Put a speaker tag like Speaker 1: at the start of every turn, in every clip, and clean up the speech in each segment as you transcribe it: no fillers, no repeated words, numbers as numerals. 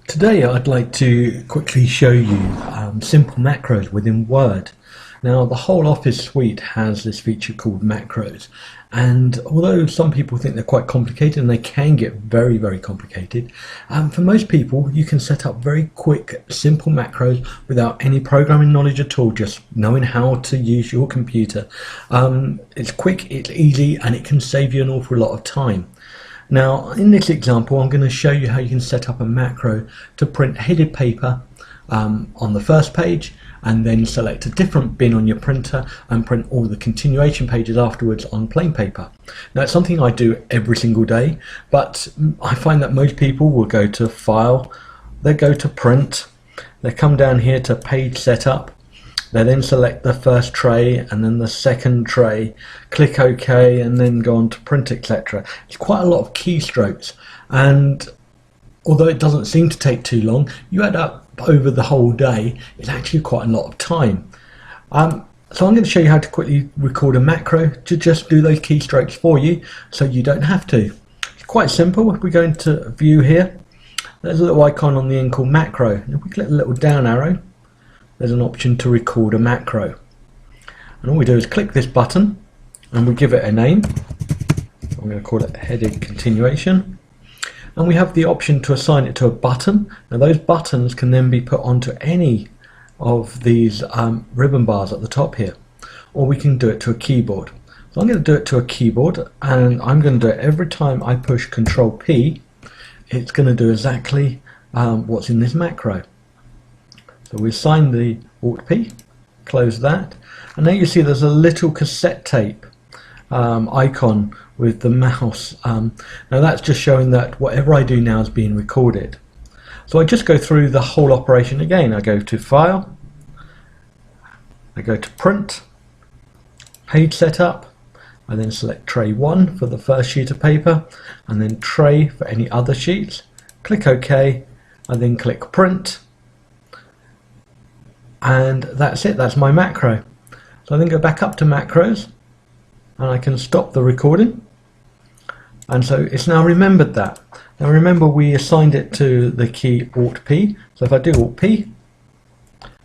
Speaker 1: Today I'd like to quickly show you simple macros within Word. Now the whole Office suite has this feature called macros, and although some people think they're quite complicated, and they can get very complicated, for most people you can set up very quick simple macros without any programming knowledge at all, just knowing how to use your computer. It's quick, it's easy, and it can save you an awful lot of time. Now in this example I'm going to show you how you can set up a macro to print headed paper on the first page, and then select a different bin on your printer and print all the continuation pages afterwards on plain paper. Now it's something I do every single day, but I find that most people will go to File, they go to Print, they come down here to Page Setup, they then select the first tray and then the second tray, click OK, and then go on to Print, etc. It's quite a lot of keystrokes, and although it doesn't seem to take too long, you add up over the whole day, it's actually quite a lot of time. So I'm going to show you how to quickly record a macro to just do those keystrokes for you so you don't have to. It's quite simple. If we go into View here, there's a little icon on the end called Macro. If we click the little down arrow, there's an option to record a macro. And all we do is click this button and we give it a name. So I'm going to call it Headed Continuation. And we have the option to assign it to a button. Now those buttons can then be put onto any of these ribbon bars at the top here, or we can do it to a keyboard. So I'm going to do it to a keyboard, and I'm going to do it every time I push Control P. It's going to do exactly what's in this macro. So we assign the Alt P, close that, and now you see there's a little cassette tape icon with the mouse. Now that's just showing that whatever I do now is being recorded. So I just go through the whole operation again. I go to File, I go to Print, Page Setup, I then select Tray 1 for the first sheet of paper, and then Tray for any other sheets, click OK, I then click Print, and that's it, that's my macro. So I then go back up to macros, and I can stop the recording, and so it's now remembered that. Now remember, we assigned it to the key Alt P, so if I do Alt P,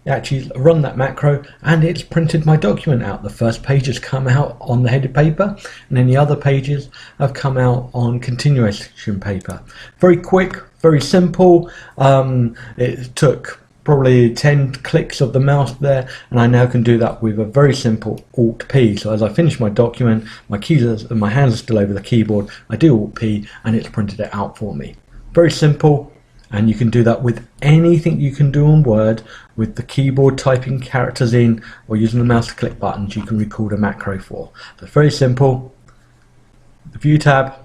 Speaker 1: it actually run that macro and it's printed my document out. The first page has come out on the headed paper, and then the other pages have come out on continuation paper. Very quick, very simple. It took probably 10 clicks of the mouse there, and I now can do that with a very simple Alt P. So as I finish my document, my hands are still over the keyboard, I do Alt P and it's printed it out for me. Very simple, and you can do that with anything you can do on Word with the keyboard, typing characters in or using the mouse to click buttons. You can record a macro for. So very simple. The View tab,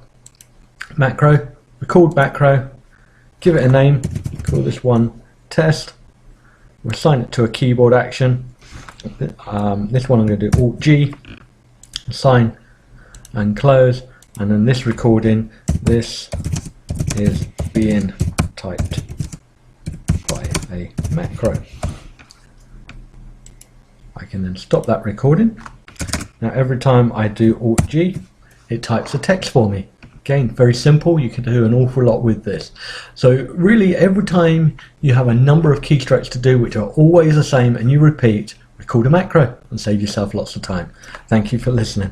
Speaker 1: macro, record macro, give it a name, call this one Test. We'll assign it to a keyboard action. This one I'm going to do Alt G, assign and close, and then this recording, this is being typed by a macro. I can then stop that recording. Now every time I do Alt G, it types the text for me. Again, very simple. You can do an awful lot with this. So really, every time you have a number of keystrokes to do which are always the same and you repeat, record a macro and save yourself lots of time. Thank you for listening.